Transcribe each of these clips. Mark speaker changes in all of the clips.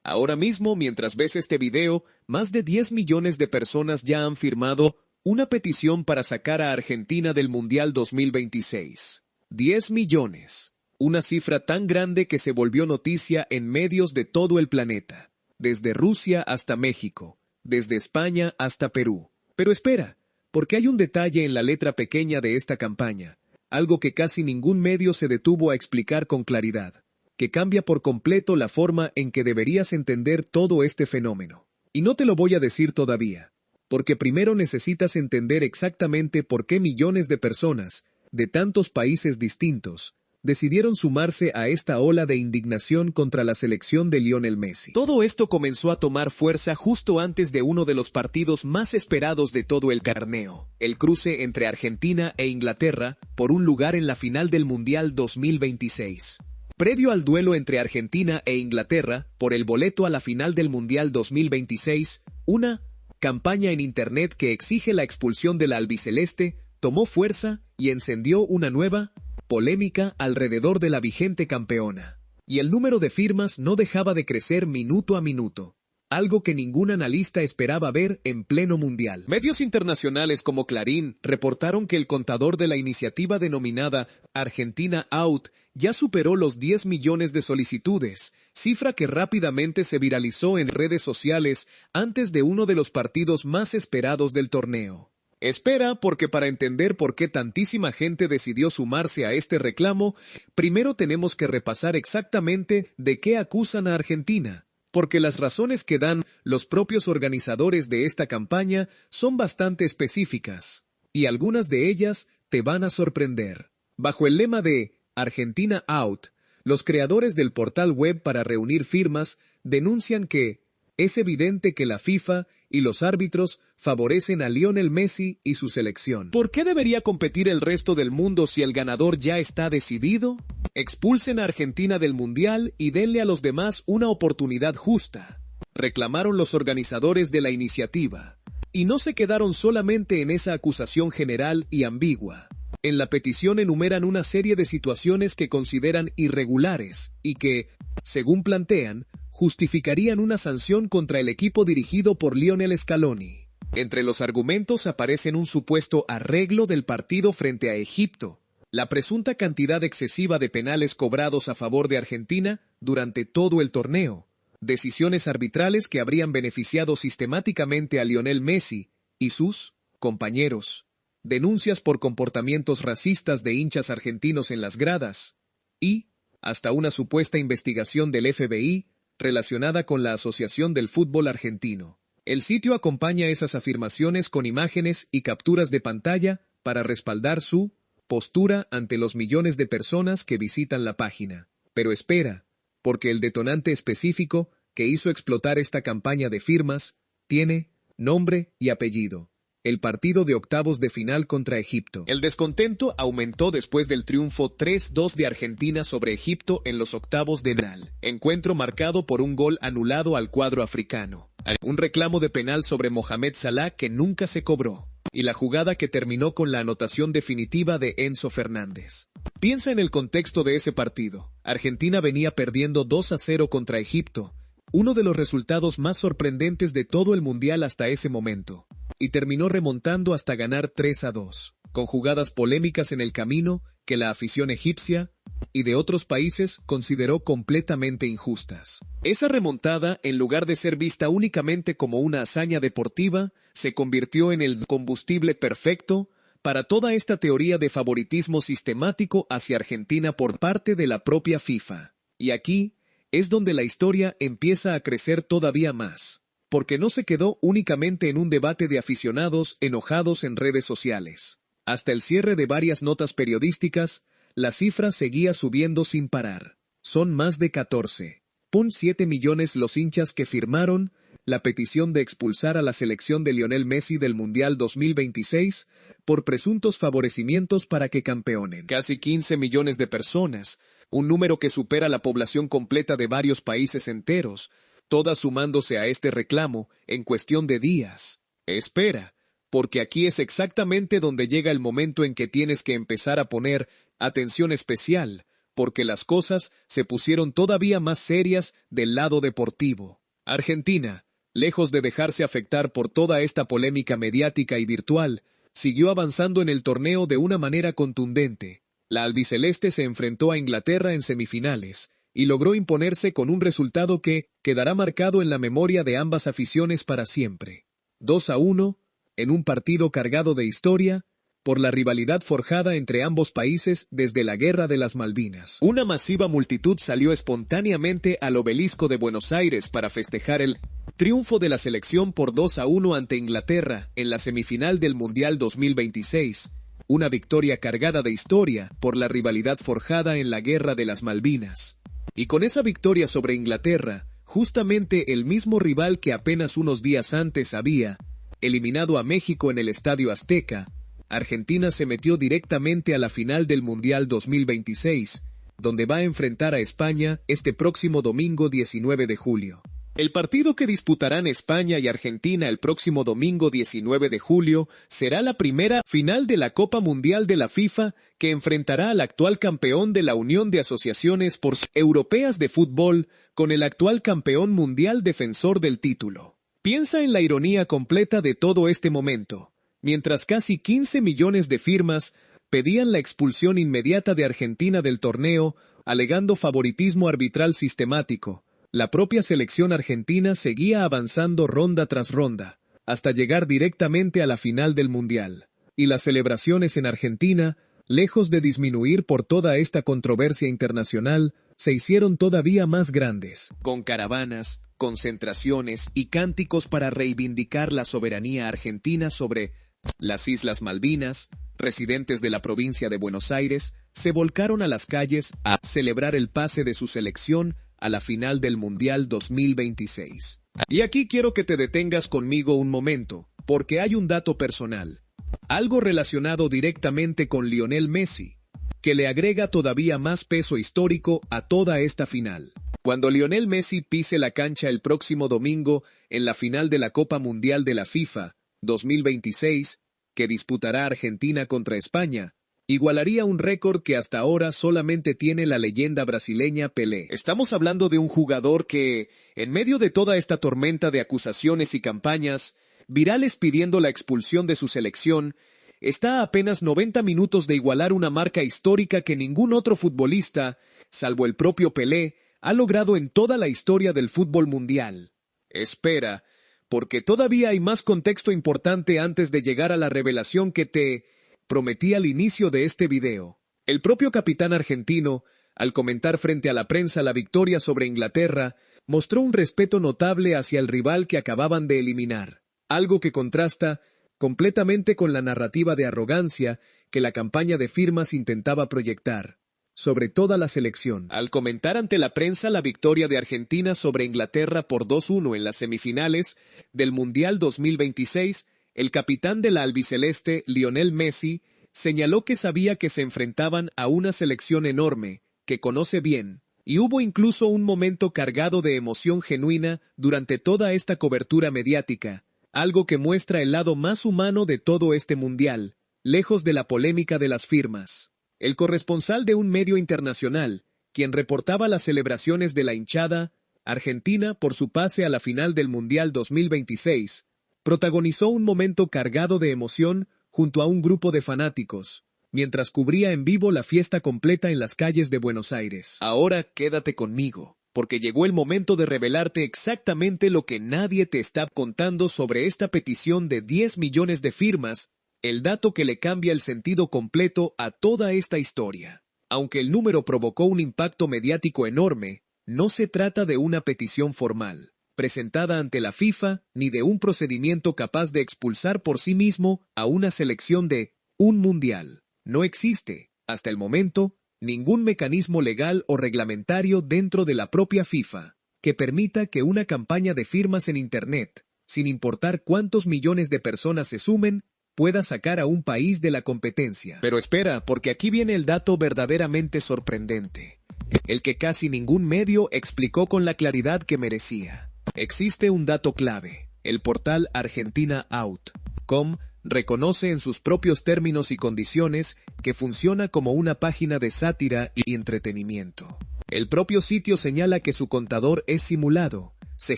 Speaker 1: Ahora mismo, mientras ves este video, más de 10 millones de personas ya han firmado una petición para sacar a Argentina del Mundial 2026. 10 millones. Una cifra tan grande que se volvió noticia en medios de todo el planeta. Desde Rusia hasta México. Desde España hasta Perú. Pero espera, porque hay un detalle en la letra pequeña de esta campaña. Algo que casi ningún medio se detuvo a explicar con claridad. Que cambia por completo la forma en que deberías entender todo este fenómeno. Y no te lo voy a decir todavía, porque primero necesitas entender exactamente por qué millones de personas, de tantos países distintos, decidieron sumarse a esta ola de indignación contra la selección de Lionel Messi. Todo esto comenzó a tomar fuerza justo antes de uno de los partidos más esperados de todo el torneo, el cruce entre Argentina e Inglaterra por un lugar en la final del Mundial 2026. Previo al duelo entre Argentina e Inglaterra, por el boleto a la final del Mundial 2026, una campaña en Internet que exige la expulsión de la albiceleste tomó fuerza y encendió una nueva polémica alrededor de la vigente campeona. Y el número de firmas no dejaba de crecer minuto a minuto. Algo que ningún analista esperaba ver en pleno mundial. Medios internacionales como Clarín reportaron que el contador de la iniciativa denominada Argentina Out ya superó los 10 millones de solicitudes, cifra que rápidamente se viralizó en redes sociales antes de uno de los partidos más esperados del torneo. Espera, porque para entender por qué tantísima gente decidió sumarse a este reclamo, primero tenemos que repasar exactamente de qué acusan a Argentina. Porque las razones que dan los propios organizadores de esta campaña son bastante específicas, y algunas de ellas te van a sorprender. Bajo el lema de Argentina Out, los creadores del portal web para reunir firmas denuncian que es evidente que la FIFA y los árbitros favorecen a Lionel Messi y su selección. ¿Por qué debería competir el resto del mundo si el ganador ya está decidido? Expulsen a Argentina del Mundial y denle a los demás una oportunidad justa, reclamaron los organizadores de la iniciativa. Y no se quedaron solamente en esa acusación general y ambigua. En la petición enumeran una serie de situaciones que consideran irregulares y que, según plantean, justificarían una sanción contra el equipo dirigido por Lionel Scaloni. Entre los argumentos aparecen un supuesto arreglo del partido frente a Egipto, la presunta cantidad excesiva de penales cobrados a favor de Argentina durante todo el torneo, decisiones arbitrales que habrían beneficiado sistemáticamente a Lionel Messi y sus compañeros, denuncias por comportamientos racistas de hinchas argentinos en las gradas, y hasta una supuesta investigación del FBI relacionada con la Asociación del Fútbol Argentino. El sitio acompaña esas afirmaciones con imágenes y capturas de pantalla para respaldar su postura ante los millones de personas que visitan la página. Pero espera, porque el detonante específico que hizo explotar esta campaña de firmas tiene nombre y apellido: el partido de octavos de final contra Egipto. El descontento aumentó después del triunfo 3-2 de Argentina sobre Egipto en los octavos de final, encuentro marcado por un gol anulado al cuadro africano, un reclamo de penal sobre Mohamed Salah que nunca se cobró, y la jugada que terminó con la anotación definitiva de Enzo Fernández. Piensa en el contexto de ese partido. Argentina venía perdiendo 2-0 contra Egipto, uno de los resultados más sorprendentes de todo el mundial hasta ese momento, y terminó remontando hasta ganar 3-2, con jugadas polémicas en el camino que la afición egipcia y de otros países consideró completamente injustas. Esa remontada, en lugar de ser vista únicamente como una hazaña deportiva, se convirtió en el combustible perfecto para toda esta teoría de favoritismo sistemático hacia Argentina por parte de la propia FIFA. Y aquí es donde la historia empieza a crecer todavía más, porque no se quedó únicamente en un debate de aficionados enojados en redes sociales. Hasta el cierre de varias notas periodísticas, la cifra seguía subiendo sin parar. Son más de 14,7 millones los hinchas que firmaron la petición de expulsar a la selección de Lionel Messi del Mundial 2026 por presuntos favorecimientos para que campeonen. Casi 15 millones de personas, un número que supera la población completa de varios países enteros, todas sumándose a este reclamo en cuestión de días. Espera, porque aquí es exactamente donde llega el momento en que tienes que empezar a poner atención especial, porque las cosas se pusieron todavía más serias del lado deportivo. Argentina, lejos de dejarse afectar por toda esta polémica mediática y virtual, siguió avanzando en el torneo de una manera contundente. La albiceleste se enfrentó a Inglaterra en semifinales y logró imponerse con un resultado que quedará marcado en la memoria de ambas aficiones para siempre. 2-1, en un partido cargado de historia, por la rivalidad forjada entre ambos países desde la Guerra de las Malvinas. Una masiva multitud salió espontáneamente al Obelisco de Buenos Aires para festejar el triunfo de la selección por 2-1 ante Inglaterra en la semifinal del Mundial 2026, una victoria cargada de historia por la rivalidad forjada en la Guerra de las Malvinas. Y con esa victoria sobre Inglaterra, justamente el mismo rival que apenas unos días antes había eliminado a México en el Estadio Azteca, Argentina se metió directamente a la final del Mundial 2026, donde va a enfrentar a España este próximo domingo 19 de julio. El partido que disputarán España y Argentina el próximo domingo 19 de julio será la primera final de la Copa Mundial de la FIFA que enfrentará al actual campeón de la Unión de Asociaciones Europeas de Fútbol con el actual campeón mundial defensor del título. Piensa en la ironía completa de todo este momento. Mientras casi 15 millones de firmas pedían la expulsión inmediata de Argentina del torneo, alegando favoritismo arbitral sistemático, la propia selección argentina seguía avanzando ronda tras ronda, hasta llegar directamente a la final del Mundial. Y las celebraciones en Argentina, lejos de disminuir por toda esta controversia internacional, se hicieron todavía más grandes, con caravanas, concentraciones y cánticos para reivindicar la soberanía argentina sobre las Islas Malvinas. Residentes de la provincia de Buenos Aires se volcaron a las calles a celebrar el pase de su selección a la final del Mundial 2026. Y aquí quiero que te detengas conmigo un momento, porque hay un dato personal, algo relacionado directamente con Lionel Messi, que le agrega todavía más peso histórico a toda esta final. Cuando Lionel Messi pise la cancha el próximo domingo en la final de la Copa Mundial de la FIFA 2026, que disputará Argentina contra España, igualaría un récord que hasta ahora solamente tiene la leyenda brasileña Pelé. Estamos hablando de un jugador que, en medio de toda esta tormenta de acusaciones y campañas virales pidiendo la expulsión de su selección, está a apenas 90 minutos de igualar una marca histórica que ningún otro futbolista, salvo el propio Pelé, ha logrado en toda la historia del fútbol mundial. Espera, porque todavía hay más contexto importante antes de llegar a la revelación que te prometí al inicio de este video. El propio capitán argentino, al comentar frente a la prensa la victoria sobre Inglaterra, mostró un respeto notable hacia el rival que acababan de eliminar, algo que contrasta completamente con la narrativa de arrogancia que la campaña de firmas intentaba proyectar sobre toda la selección. Al comentar ante la prensa la victoria de Argentina sobre Inglaterra por 2-1 en las semifinales del Mundial 2026, el capitán de la albiceleste, Lionel Messi, señaló que sabía que se enfrentaban a una selección enorme, que conoce bien, y hubo incluso un momento cargado de emoción genuina durante toda esta cobertura mediática, algo que muestra el lado más humano de todo este mundial, lejos de la polémica de las firmas. El corresponsal de un medio internacional, quien reportaba las celebraciones de la hinchada argentina por su pase a la final del Mundial 2026, protagonizó un momento cargado de emoción junto a un grupo de fanáticos, mientras cubría en vivo la fiesta completa en las calles de Buenos Aires. Ahora quédate conmigo, porque llegó el momento de revelarte exactamente lo que nadie te está contando sobre esta petición de 10 millones de firmas, el dato que le cambia el sentido completo a toda esta historia. Aunque el número provocó un impacto mediático enorme, no se trata de una petición formal, presentada ante la FIFA, ni de un procedimiento capaz de expulsar por sí mismo a una selección de un mundial. No existe, hasta el momento, ningún mecanismo legal o reglamentario dentro de la propia FIFA que permita que una campaña de firmas en Internet, sin importar cuántos millones de personas se sumen, pueda sacar a un país de la competencia. Pero espera, porque aquí viene el dato verdaderamente sorprendente, el que casi ningún medio explicó con la claridad que merecía. Existe un dato clave. El portal ArgentinaOut.com reconoce en sus propios términos y condiciones que funciona como una página de sátira y entretenimiento. El propio sitio señala que su contador es simulado, se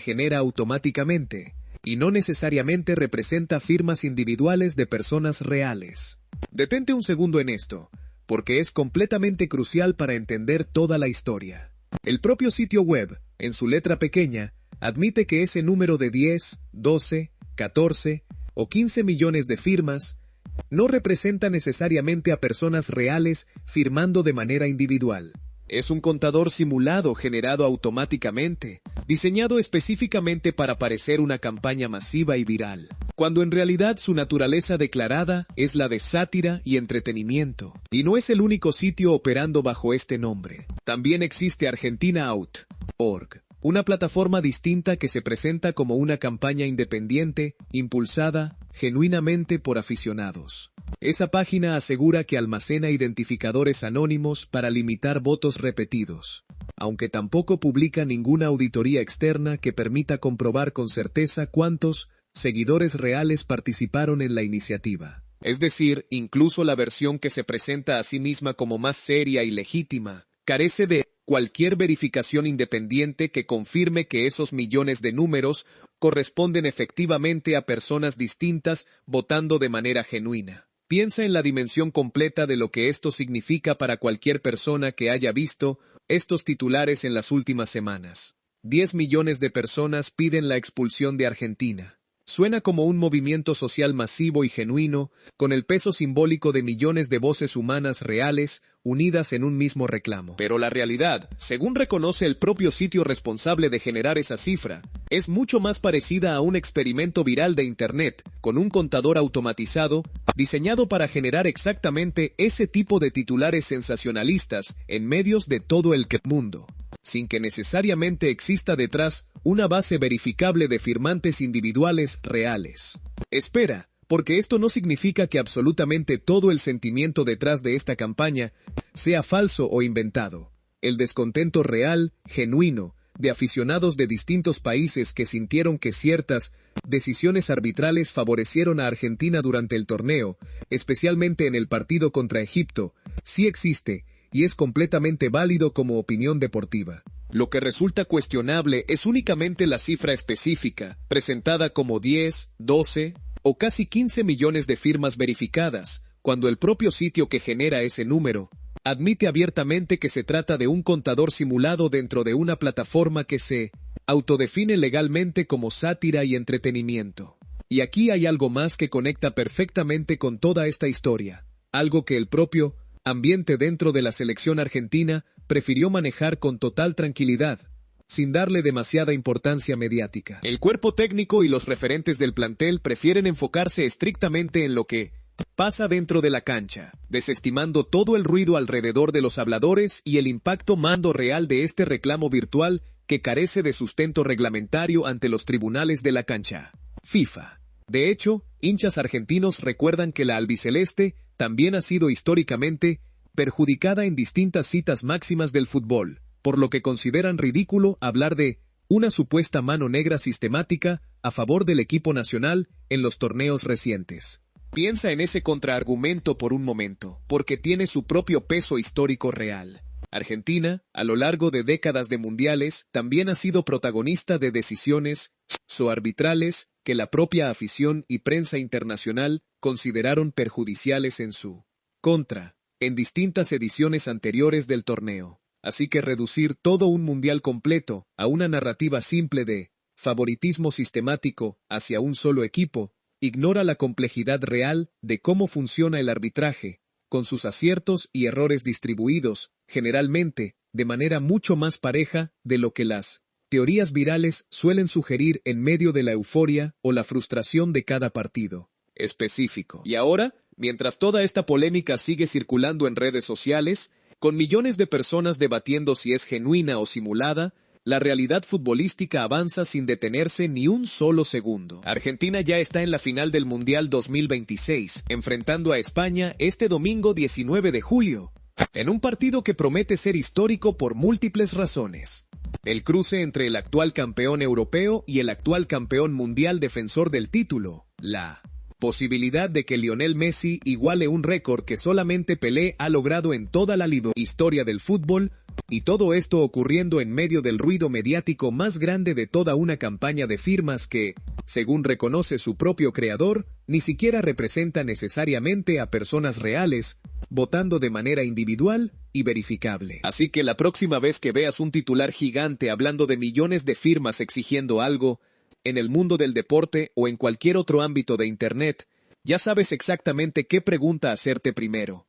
Speaker 1: genera automáticamente, y no necesariamente representa firmas individuales de personas reales. Detente un segundo en esto, porque es completamente crucial para entender toda la historia. El propio sitio web, en su letra pequeña, admite que ese número de 10, 12, 14 o 15 millones de firmas no representa necesariamente a personas reales firmando de manera individual. Es un contador simulado generado automáticamente, diseñado específicamente para parecer una campaña masiva y viral, cuando en realidad su naturaleza declarada es la de sátira y entretenimiento, y no es el único sitio operando bajo este nombre. También existe ArgentinaOut.org, una plataforma distinta que se presenta como una campaña independiente, impulsada genuinamente por aficionados. Esa página asegura que almacena identificadores anónimos para limitar votos repetidos, aunque tampoco publica ninguna auditoría externa que permita comprobar con certeza cuántos seguidores reales participaron en la iniciativa. Es decir, incluso la versión que se presenta a sí misma como más seria y legítima, carece de cualquier verificación independiente que confirme que esos millones de números corresponden efectivamente a personas distintas votando de manera genuina. Piensa en la dimensión completa de lo que esto significa para cualquier persona que haya visto estos titulares en las últimas semanas. 10 millones de personas piden la expulsión de Argentina. Suena como un movimiento social masivo y genuino, con el peso simbólico de millones de voces humanas reales unidas en un mismo reclamo. Pero la realidad, según reconoce el propio sitio responsable de generar esa cifra, es mucho más parecida a un experimento viral de Internet, con un contador automatizado, diseñado para generar exactamente ese tipo de titulares sensacionalistas en medios de todo el mundo, sin que necesariamente exista detrás una base verificable de firmantes individuales reales. Espera, porque esto no significa que absolutamente todo el sentimiento detrás de esta campaña sea falso o inventado. El descontento real, genuino, de aficionados de distintos países que sintieron que ciertas decisiones arbitrales favorecieron a Argentina durante el torneo, especialmente en el partido contra Egipto, sí existe y es completamente válido como opinión deportiva. Lo que resulta cuestionable es únicamente la cifra específica, presentada como 10, 12 o casi 15 millones de firmas verificadas, cuando el propio sitio que genera ese número admite abiertamente que se trata de un contador simulado dentro de una plataforma que se autodefine legalmente como sátira y entretenimiento. Y aquí hay algo más que conecta perfectamente con toda esta historia, algo que el propio ambiente dentro de la selección argentina prefirió manejar con total tranquilidad, sin darle demasiada importancia mediática. El cuerpo técnico y los referentes del plantel prefieren enfocarse estrictamente en lo que pasa dentro de la cancha, desestimando todo el ruido alrededor de los habladores y el impacto mando real de este reclamo virtual que carece de sustento reglamentario ante los tribunales de la cancha. FIFA. De hecho, hinchas argentinos recuerdan que la albiceleste también ha sido históricamente perjudicada en distintas citas máximas del fútbol, por lo que consideran ridículo hablar de una supuesta mano negra sistemática a favor del equipo nacional en los torneos recientes. Piensa en ese contraargumento por un momento, porque tiene su propio peso histórico real. Argentina, a lo largo de décadas de mundiales, también ha sido protagonista de decisiones arbitrales que la propia afición y prensa internacional consideraron perjudiciales en su contra, en distintas ediciones anteriores del torneo. Así que reducir todo un mundial completo a una narrativa simple de favoritismo sistemático hacia un solo equipo, ignora la complejidad real de cómo funciona el arbitraje, con sus aciertos y errores distribuidos, generalmente, de manera mucho más pareja de lo que las teorías virales suelen sugerir en medio de la euforia o la frustración de cada partido específico. Y ahora, mientras toda esta polémica sigue circulando en redes sociales, con millones de personas debatiendo si es genuina o simulada, la realidad futbolística avanza sin detenerse ni un solo segundo. Argentina ya está en la final del Mundial 2026, enfrentando a España este domingo 19 de julio, en un partido que promete ser histórico por múltiples razones. El cruce entre el actual campeón europeo y el actual campeón mundial defensor del título, la Posibilidad de que Lionel Messi iguale un récord que solamente Pelé ha logrado en toda la historia del fútbol, y todo esto ocurriendo en medio del ruido mediático más grande de toda una campaña de firmas que, según reconoce su propio creador, ni siquiera representa necesariamente a personas reales, votando de manera individual y verificable. Así que la próxima vez que veas un titular gigante hablando de millones de firmas exigiendo algo, en el mundo del deporte o en cualquier otro ámbito de Internet, ya sabes exactamente qué pregunta hacerte primero.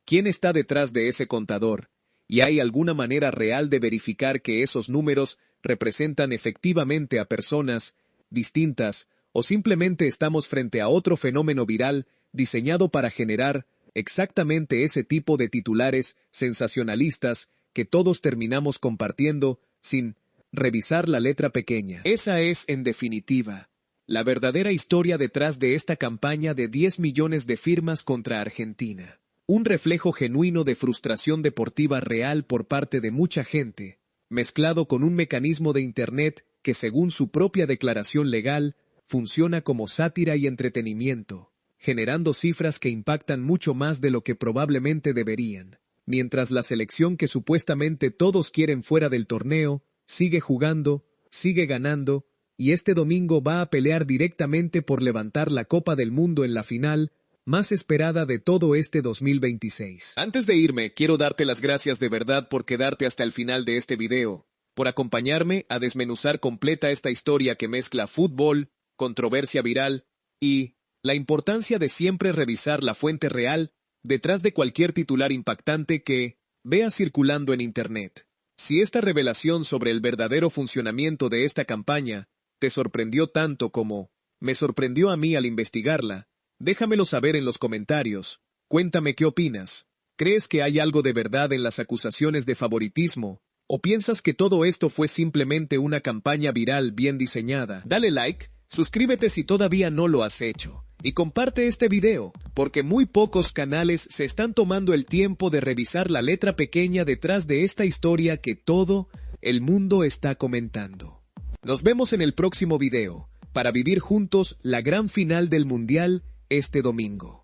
Speaker 1: ¿Quién está detrás de ese contador? ¿Y hay alguna manera real de verificar que esos números representan efectivamente a personas distintas o simplemente estamos frente a otro fenómeno viral diseñado para generar exactamente ese tipo de titulares sensacionalistas que todos terminamos compartiendo sin revisar la letra pequeña? Esa es, en definitiva, la verdadera historia detrás de esta campaña de 10 millones de firmas contra Argentina. Un reflejo genuino de frustración deportiva real por parte de mucha gente, mezclado con un mecanismo de Internet que, según su propia declaración legal, funciona como sátira y entretenimiento, generando cifras que impactan mucho más de lo que probablemente deberían, mientras la selección que supuestamente todos quieren fuera del torneo sigue jugando, sigue ganando, y este domingo va a pelear directamente por levantar la Copa del Mundo en la final más esperada de todo este 2026. Antes de irme, quiero darte las gracias de verdad por quedarte hasta el final de este video, por acompañarme a desmenuzar completa esta historia que mezcla fútbol, controversia viral y la importancia de siempre revisar la fuente real detrás de cualquier titular impactante que veas circulando en Internet. Si esta revelación sobre el verdadero funcionamiento de esta campaña te sorprendió tanto como me sorprendió a mí al investigarla, déjamelo saber en los comentarios. Cuéntame qué opinas. ¿Crees que hay algo de verdad en las acusaciones de favoritismo? ¿O piensas que todo esto fue simplemente una campaña viral bien diseñada? Dale like, suscríbete si todavía no lo has hecho, y comparte este video, porque muy pocos canales se están tomando el tiempo de revisar la letra pequeña detrás de esta historia que todo el mundo está comentando. Nos vemos en el próximo video, para vivir juntos la gran final del Mundial este domingo.